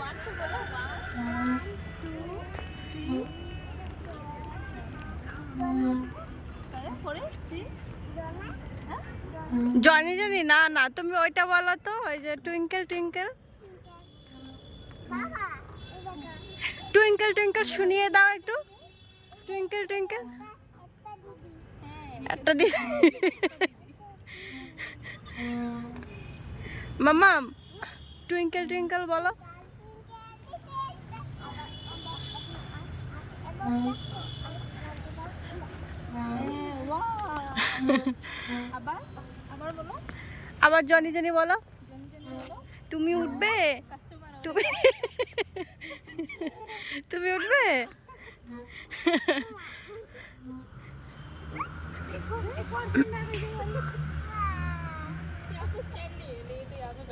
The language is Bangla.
ওয়ান টু বলো, 1 2 3 4 6। জনি জনি না না, তুমি ওইটা বলো তো, ওই যে টুইঙ্কেল টুইঙ্কেল। টুইঙ্কেল টুইঙ্কেল শুনিয়ে দাও একটু। টুইঙ্কেল টুইঙ্কেল একটা দিদি। মাম্মাম টুইঙ্কেল টুইঙ্কেল বলো। আবার আবার বলো, আবার জনি জনি বলো। জনি জনি বলো। তুমি উঠবে, কাস্টমার তুমি তুমি উঠবে। यहाँ पे स्टैंड नहीं है, नहीं तो यहाँ पे